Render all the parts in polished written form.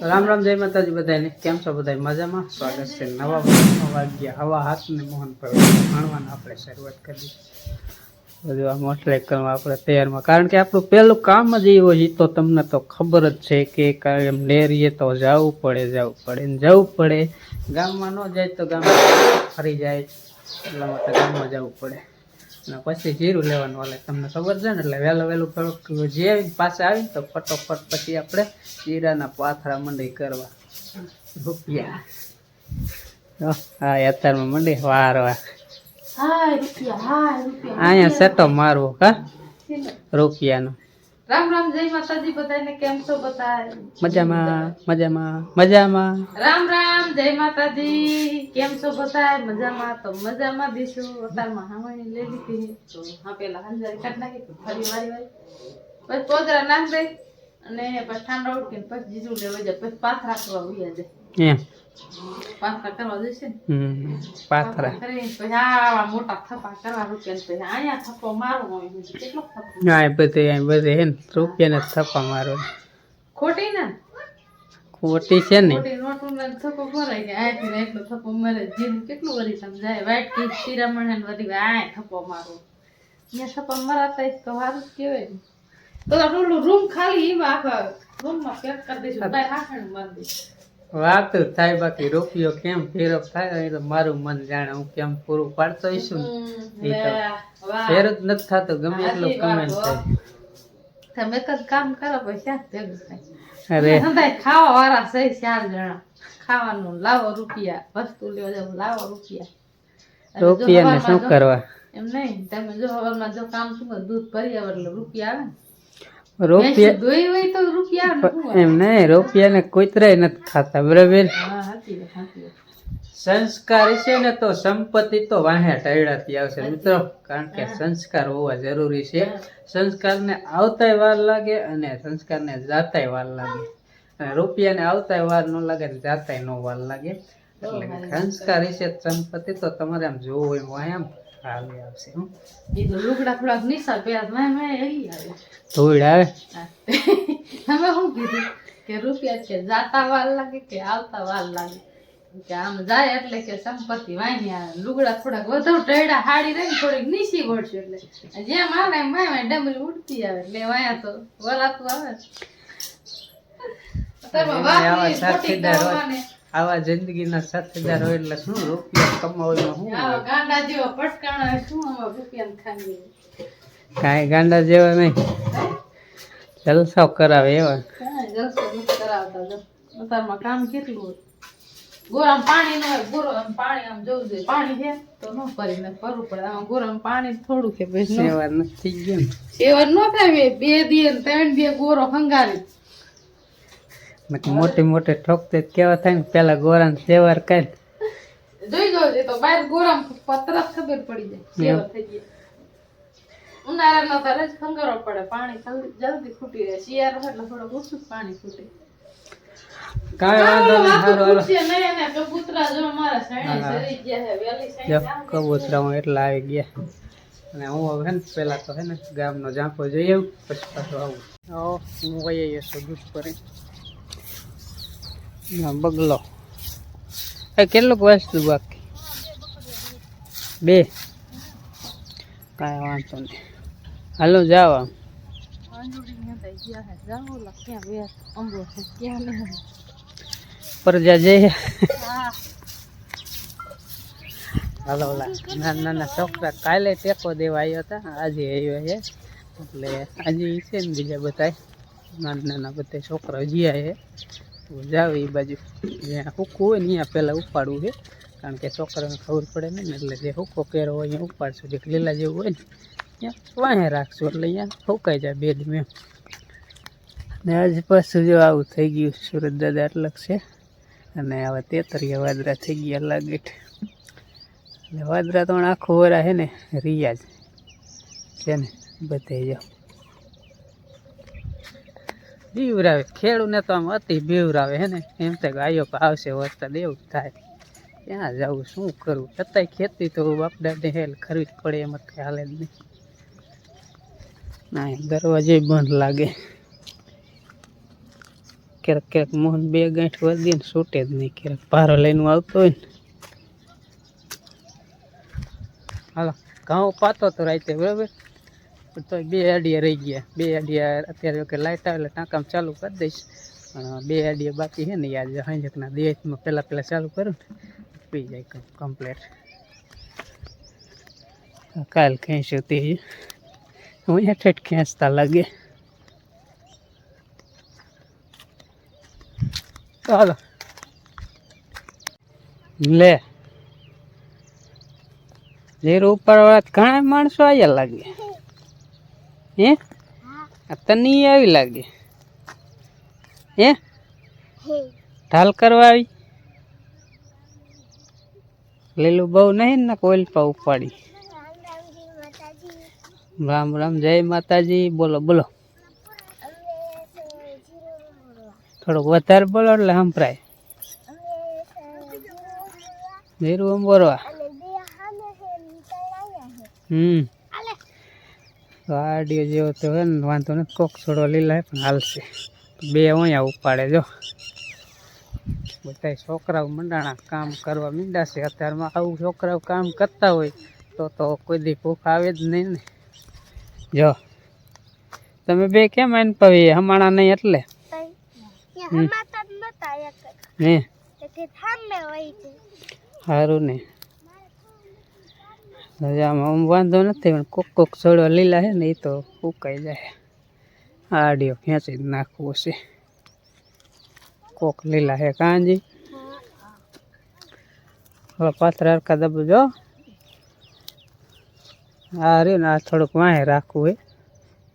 રામ રામ જય માતાજી બધાને કેમ છો બધા મજામાં સ્વાગત છે નવા વાગ્યા હવા હાથ ને મોહન પર ભણવાનું આપણે શરૂઆત કરી બધું આ મોટરસાઇકલમાં આપણે તૈયારમાં કારણ કે આપણું પહેલું કામ જ એવું છે તો તમને તો ખબર જ છે કે એમ નેરીએ તો જવું પડે ને જવું પડે ગામમાં ન જાય તો ગામમાં ફરી જાય એટલા માટે ગામમાં જવું પડે અને પછી જીરું લેવાનું હાલે તમને ખબર છે ને એટલે વહેલું થોડુંક જે પાસે આવીને તો ફટોફટ પછી આપણે જીરાના પાથરા મંડી કરવા રૂપિયા હા અત્યારમાં મંડી વારવા અહીંયા સેટો મારવો કા રૂપિયાનો રામ રામ જય માતાજી બધાને કેમ છો બધા મજામાં રામ રામ જય માતાજી કેમ છો બધા મજામાં તો મજામાં દીશું અતારમાં હામણી લઈ લીધી તો હા પેલા હંજારી કાઢ નાખી તો ફરી વારી પછી પોદરા નાખ દે અને પછી ઠંડા ઉઠીને પછી જીરું લેવા જાય પછી પાથરા કરવા ઉયા જાય એમ પાથરા કરવા જશે ને પાથરા કરીને પછી આવા મોટા થપ્પા કરવા રૂપિયા પછી અહીંયા થપ્પો મારવો હોય કેટલો થપ્પો હા બધે હે ને રૂપિયાને થપ્પા મારો ખોટી ને ખોટી છે ને ખોટી નોટું ને થપ્પો ભરાય કે આથી એટલો થપ્પો મારે જીરું કેટલું વરી સમજાય વાઈટ કી શિરામણ ને વરી આ થપ્પો મારો અહીંયા થપ્પો મરાતા તો સારું કેવાય તો આપણું રૂમ ખાલી એમાં આખા રૂમમાં પેક કરી દઈશું બહાર હાથણ મારી દઈશું વાત થાય બાકી રૂપિયો કેમ ફેરો થાય એ તો મારું મન જાણે હું કેમ પૂરું પાડતો હઈશું ને એ તો ફેર જ નથી થતો ગમે એટલો કમેન્ટ થાય તમે એક જ કામ કરો પછી ક્યાં ભેગું થાય અરે સંધાય ખાવા વાળા સહી 4 જણા ખાવાનું લાવો રૂપિયા વસ્તુ લેવા જાવ લાવો રૂપિયાને શું કરવા એમ નહીં તમે જો હવારમાં જો કામ શું દૂધ ભરી આવે એટલે રૂપિયા આવે રૂપિયા દોઈ હોય તો રૂપિયા આવે એમ નહીં રૂપિયાને કોઈતરાય નથી ખાતા બરાબર હા સાચી વાત સંસ્કાર છે ને તો સંપત્તિ તો વાહે ટાળાતી આવશે મિત્રો કારણ કે સંસ્કાર હોવા જરૂરી છે સંસ્કારને આવતાય વાર લાગે અને સંસ્કારને જાતાય વાર લાગે અને રૂપિયાને આવતાય વાર ન લાગે ને જાતાય નો વાર લાગે એટલે સંસ્કાર છે સંપત્તિ તો તમારે આમ જોવું હોય વાહ આમ આવી આવશે એ તો લુગડા થોડાક નિશા પહેર મેં એવી આવે ધૂળ આવે તમે શું કીધું કે રૂપિયા છે જાતા વાર લાગે કે આવતા વાર લાગે કે આમ જાય એટલે કે સંપત્તિ વાહી આવે લુગડા થોડાક વધુ ટેડા હાડી રહી થોડીક નીચી વળશે એટલે જેમ આવે માય ડમરી ઉડતી આવે એટલે વાયા તો વરાતું આવે આવા જિંદગીના સાથીદાર હોય એટલે શું રૂપિયા કમાવામાં શું ગાંડા જેવો પટકાણા શું આમાં રૂપિયા ખાંડી કાંઈ ગાંડા જેવા નહીં જલસો કરાવે એવા જલસો નથી કરાવતા જો અત્યારમાં કામ કેટલું હોય ગોરામ પાણી ન હોય ગોરામ પાણી આમ જવું જોઈએ પાણી છે તો ન કરીને કરવું પડે આમાં ગોરામ પાણી થોડું છે પછી સેવા નથી થઈ ગયું સેવા ન થાય 2 દી 3 દી ગોરો હંગારી મોટી મોટી ઠોકતે કેવા થાય ને પેલા ગોરાન સેવાર કાઢ જોઈ જોજે તો બહાર ગોરામ તરત ખબર પડી જાય સેવા થઈ ગઈ ઉનાળામાં તો જ ખંગારો પડે પાણી જલ્દી ખૂટી રહે શિયાળો એટલે થોડું ઓછું પાણી ખૂટે કાંઈ વાંધો નહીં હારો હાલો કબૂતરા જો મારા સાણે સરી ગયા હે વેલી સાણે કબૂતરા એટલા આવી ગયા અને હું હવે ને પેલા તો હે ને ગામનો ઝાંપો જઈ આવું પછી પાછો આવું હું વહી જઈશ દૂધ પર બગલો કેટલુંક વસ્તુ બાકી 2 કાંઈ વાંધો નહીં હાલો જાવ પરજા જઈએ હાલો ઓલા નાના છોકરા કાલે ટેકો દેવા આવ્યા હતા આજે આવ્યા છે એટલે આજે છે ને બીજા બધા નાના બધા છોકરા જ્યાં છે જાવ એ બાજુ જ્યાં હુકું હોય ને ત્યાં પહેલાં ઉપાડવું છે કારણ કે છોકરાને ખબર પડે નહીં ને એટલે જે હુકો કેરો હોય અહીંયા ઉપાડશું જે લીલા જેવું હોય ને ત્યાં વાહે રાખશું એટલે અહીંયા ફૂંકાઈ જાય 2 દી એમ ને આજે પાછું જો આવું થઈ ગયું સુરત દાદા આટલક છે અને આવા 33 વાદરા થઈ ગયા લાગેટ એટલે વાદરા તો આખું વરા છે ને રિયાજ છે ને બધે જાઓ બીવરાવે ખેડૂને તો આમ અતિ બીવરાવે હે ને એમ તો ગાયો આવશે વરસાદ એવું થાય ક્યાં જવું શું કરવું છતાંય ખેતી તો બાપ દાદા હેલ કરવી જ પડે એમ જ હાલે જ નહીં ના દરવાજે બંધ લાગે ક્યારેક ક્યારેક મોહન બે ગાંઠ વધી ને છૂટે જ નહીં, ક્યારેક ભારો લઈને આવતો હોય ને. હાલો ઘઉં પાતો તો રાતે બરાબર, પણ તો 2 આડિયા રહી ગયા. 2 આડિયા અત્યારે કે લાઇટ આવે એટલે ટાંકામાં ચાલુ કરી દઈશ. પણ 2 આડિયા બાકી છે ને યાદ હાંજકના દિવસમાં પહેલાં ચાલુ કરું ને પી જાય કમ્પ્લેટ. કાલ ખેંચ્યું તે હું ઠેઠ ખેંચતા લાગે. ચાલો લે જીરું ઉપાડવા ઘણા માણસો આવ્યા લાગે. હે તને આવી લાગે? હે ઢાલ કરવા આવી? લીલું બહુ નહીં ને કોઈલ પા ઉપાડી. રામ રામ, જય માતાજી. બોલો બોલો, થોડુંક વધારે બોલો એટલે સંભળાય. જીરું અંબોરવા. વાડીઓ જેવો તો હોય ને વાંધો નથી, કોક છોડો લીલા પણ હાલશે. 2 અહીંયા ઉપાડે જો. બધા છોકરાઓ મંડાણા કામ કરવા મીંડાશે. અત્યારમાં આવું છોકરાઓ કામ કરતા હોય તો કોઈ દી ભૂખ આવે જ નહીં ને. જો તમે 2 કેમ આઈને પવી હમાણા નહીં એટલે? હે સારું ને, આમ વાંધો નથી પણ કોક છોડવા લીલા છે ને એ તો ઉકાઈ જાય. આડીઓ ખેંચી જ નાખવું છે. કોક લીલા છે કાંજી. હવે પાથરા હરખા દબો જો. આ રહ્યું ને આ થોડુંક વાહે રાખવું હોય,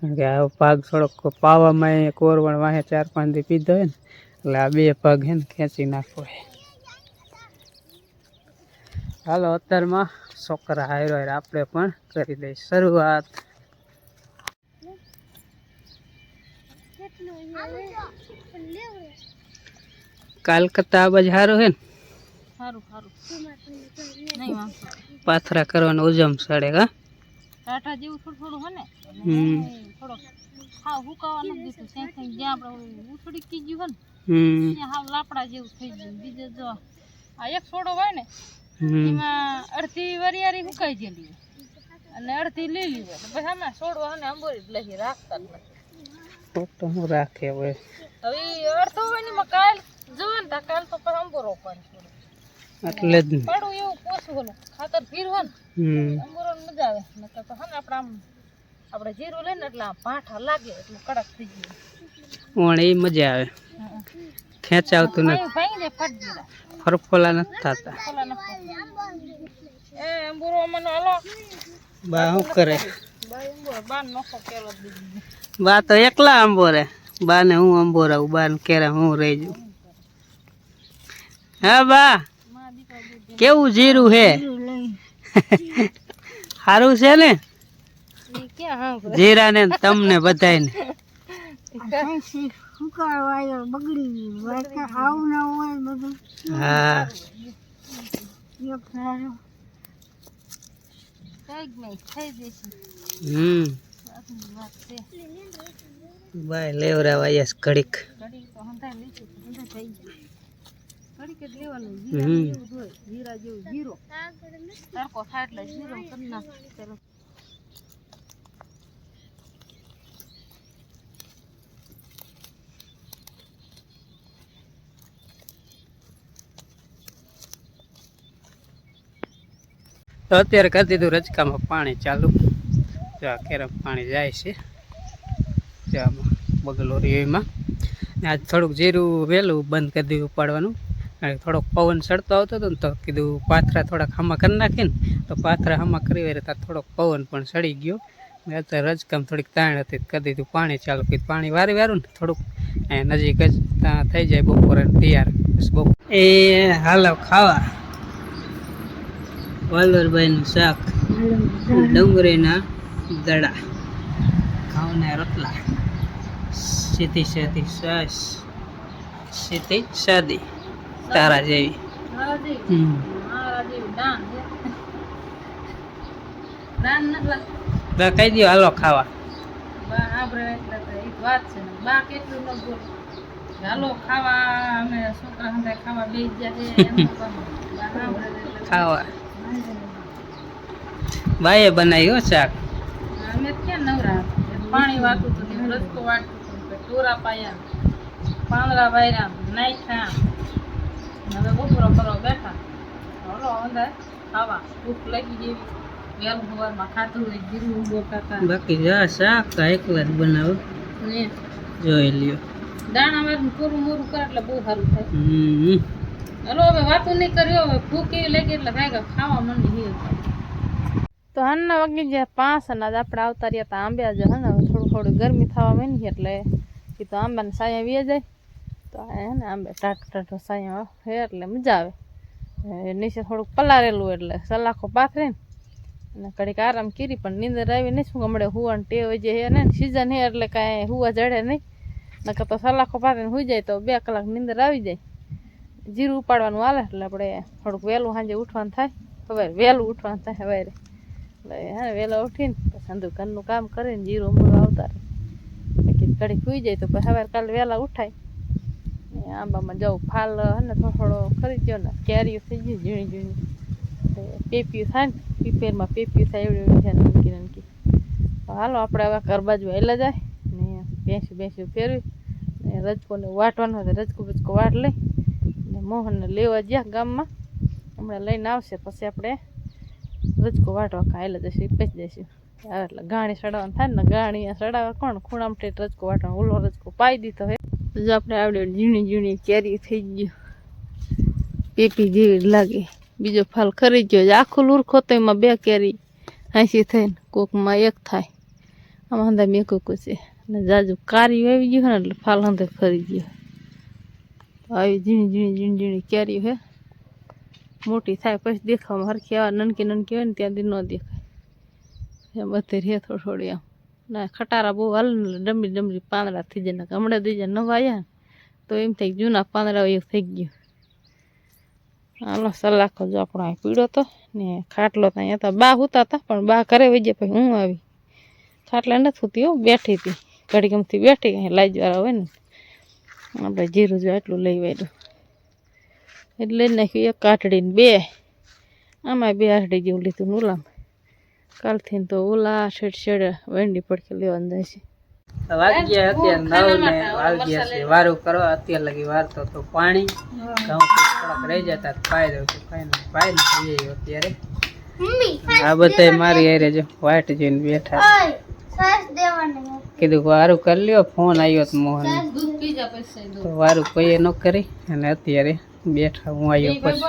કારણ કે આ ભાગ થોડોક પાવામાં કોરવણ વાહે 4-5 દી પીધો હોય ને એટલે આ 2 ભાગ છે ને ખેંચી નાખવો હોય. હાલો અત્યારમાં છોકરા હારો આપણે પણ કરી દઈ શરૂઆત. કાલ કરતા આ બાજુ સારું છે ને? પાથરા કરવાનો ઉજમ સડે કા ટાટા જેવું થોડું હે ને. થોડોક હાવ હુકાવા નથી દીધું. જ્યાં આપણે ઉથડી કીધું હે ને ત્યાં હાવ લાપડા જેવું થઈ ગયું. બીજે જો આ એક છોડો હોય ને એમાં અડધી વરિયારી હુકાઈ ગયેલી અને અડધી લીલી હોય. પછી આમાં છોડવા અને અંબોરી જ લઈ રાખતા જ નથી. તો હું રાખે હવે અડધો હોય ને એમાં કાલ જોવે ને કાલ તો પછી અંબોરો પાડી એટલે જ પાડું એવું પોસું હોલું ખાતર ભીર હોય ને અંબોરો મજા આવે. નકર તો હે ને આપણે જીરું લઈને એટલે ભાઠા લાગે એટલું કડક થઈ ગયું. એ મજા આવે. ખેંચાવતું નથી, ભાઈ ને ફટ જીરા ફરફોલા નથી થતા. એ અંબોરો મને હાલો બા શું કરે? બા નખો કેલો દીધી. બા તો એકલા અંબોરે. બા ને હું અંબોરાવું, બા ને કેરા હું રહી જઉં. હા બા કેવું જીરું હે? સારું છે ને જીરા ને તમને બધાય ને? હા બાય લેવરાવાય ઘડીક. જીરા જેવું જીરો તડકો થાય એટલે જીરો કરી નાખ. તો અત્યારે કરી દીધું રજકામાં પાણી ચાલુ. જો આ કેરમ પાણી જાય છે આમાં બગલો એમાં. આજ થોડુંક જીરું વહેલું બંધ કરી દીધું ઉપાડવાનું, કારણ કે થોડોક પવન ચડતો આવતો હતો ને તો કીધું પાથરા થોડાક હામાં કરી નાખીને તો પાથરા હામાં કરી હોય ત્યાં થોડોક પવન પણ ચડી ગયો. અત્યારે રજકામ થોડીક તાણ હતી કરી દીધું પાણી ચાલુ કીધું. પાણી વારી વારું ને થોડુંક નજીક જ ત્યાં થઈ જાય બપોરે તૈયાર. એ હાલો ખાવા વલ્લભભાઈનું શાક, ડુંગળીના દડા, ઘઉંના રોટલા, સીધી સીધી છાશ, સીધી સાદી તારા જેવી. કહી દો હાલો ખાવા. હાલો ખાવા અમે છોકરા સાથે ખાવા બેસી ગયા ખાવા બાએ બનાવ્યો શાક. અમે ક્યાં નવરા હતા? પાણી વાતું હતું ને રસ્તો વાટતું હતું ને ટોરા પાયા પાંદડા વાયરા નાખ્યા હવે બપોરો કરવા બેઠા હાલો અંદર ખાવા ભૂખ લાગી જેવી વહેલું સવારમાં ખાતું હોય જીરું ઊંઘો ખાતા બાકી જા શાક એકલા જ બનાવો ને જોઈ લ્યો. દાણા વાળું કોરું મોરું કરે એટલે બહુ સારું થાય. હમ હલો હવે વાતું નહીં કર્યો હવે ભૂખ એવી લાગી એટલે કાંઈ ખાવા મંડી તો હાલના વાગી ગયા 5 અને આજ આપણે આવતા રહ્યા હતા આંબે જ હે ને થોડું થોડું ગરમી થવા માંડી એટલે એ તો આંબાને સાયા વી જાય તો હે ને આંબે ટાટો સાયા હે એટલે મજા આવે. નીચે થોડુંક પલારેલું એટલે સલાખો પાથરે ને અને ઘડીક આરામ કરી પણ નીંદર આવી નહીં શું હમણાં હુવાની ટેવ જે હે ને સિઝન હે એટલે કાંઈ હુવા જડે નહીં નકર તો સલાખો પાથરીને હુઈ જાય તો 2 કલાક નીંદર આવી જાય. જીરું ઉપાડવાનું હાલે એટલે આપણે થોડુંક વહેલું સાંજે ઉઠવાનું થાય સવારે વહેલું ઉઠવાનું થાય સવારે એટલે હે વહેલા ઉઠીને પછી અંધું ઘરનું કામ કરીને જીરું અમરું આવતા રહે બાકી ઘડીક સુઈ જાય તો પછી સવારે કાલે વહેલા ઉઠાય. આંબામાં જવું ફાલ હે ને થોડો ખરી ગયો ને કેરીઓ થઈ ગઈ ઝીણી ઝીણી પેપિયું થાય ને પીપેરમાં પેપિયું થાય એવડી છે નનકી નનકી. હાલો આપણે હવે ઘર બાજુ હેલા જાય ને ભેંસું ફેરવી ને રજકોને વાટવાનો હોય રજકો બચકો વાટ લઈ ને મોહનને લેવા ગયા ગામમાં હમણાં લઈને આવશે પછી આપણે રજકો વાટવા ખાયેલા જઈશું પછી જઈશું એટલે ગાણી સડાવવાનું થાય ને ગાણી સડાવે કોણ ખૂણામાં ઠેઠ રજકો વાટવાનો ઓલો રજકો પાઈ દીધો હોય જો આપણે આવડે ઝીણી ઝીણી કેરી થઈ ગયું પેપી જેવી લાગે. બીજો ફાલ ખરી ગયો આખું લુરખો તો એમાં 2 કેરી હાંસી થઈને કોકમાં 1 થાય આમાં હંધા મેં કોકું છે ને જાજુ કારી આવી ગયું ને એટલે ફાલ હંધે ફરી ગયો. આવી ઝીણી કેરી હે મોટી થાય પછી દેખાવામાં હરખી આવા નનકી હોય ને ત્યાંથી ન દેખાય એમ બધે રે થોડી આમ ના ખટારા બહુ હાલ ને ડમરી પાંદડા થઈ જાય ને હમણાં દીજા નવા આવ્યા તો એમ થઈ જૂના પાંદડા એવું થઈ ગયું. હાલો સલાખો જો આપણો અહીં પીળો તો ને ખાટલો તો અહીંયા તો બા હુતા હતા પણ બા ઘરે વહી ગયા પછી હું આવી ખાટલા નથી હોતી હો બેઠી હતી ઘડી ગમતી બેઠી અહીં લાજવાળા હોય ને આપણે જીરું જો એટલું લઈ વાળ્યું એટલે જ નાખ્યું 1 કાઠડીને 2 આમાં 2 આઠડી જેવું લીધું ઓલામ કાલથી તો ઓલા શેડ વેંડી પડકે લેવાનું જાય છે. વાગ્યા અત્યારે 9 ને વાગ્યા છે વારું કરવા અત્યારે લગી વારતો તો પાણી ઘઉં થોડાક રહી જતા પાઈ દઉં છું પાઈ ને અત્યારે આ બધા મારી હારે જો વાટ જોઈને બેઠા કીધું વારું કરી લ્યો ફોન આવ્યો તો મોહન તો વારું કોઈએ ન કરી અને અત્યારે બેઠા હું આવ્યો પછી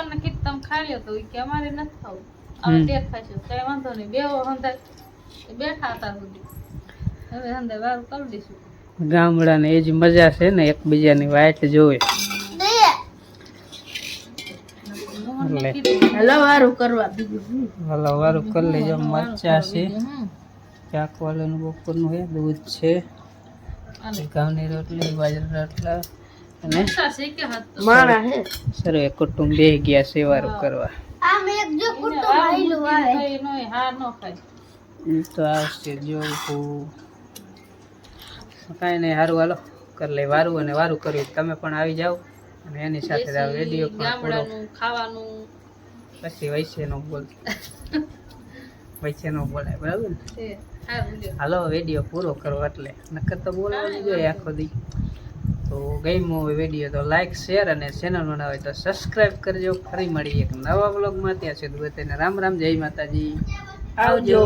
ગામડાને એ જ મજા છે ને એકબીજાની વાટ જોવે. હલો વારું કરવા બીજું હલો વારું કરી લેજો. મરચા છે ચાકવાલાનું બપોરનું હે દૂધ છે ઘઉંની રોટલી બાજરા રોટલા અને માણા હે સર એક કુટુંબ બેહી ગયા છે વારું કરવા. તો આવશે જોવું કાંઈ નહીં સારું હાલો કરી લે વારું અને વારું કર્યું તમે પણ આવી જાઓ અને એની સાથે રેડિયો પણ ખાવાનું પછી વૈસે નો બોલ વૈસે નો બોલાય બરાબર ને. હાલો વિડીયો પૂરો કરો એટલે નકર તો બોલાવવાની જોઈએ આખો દી. તો ગમ્યો હોય વિડીયો તો લાઈક શેર અને ચેનલ બનાવે હોય તો સબસ્ક્રાઈબ કરજો. ફરી મળીએ એક નવા બ્લોગમાં. ત્યાં સુધી બધાને રામ રામ જય માતાજી આવજો.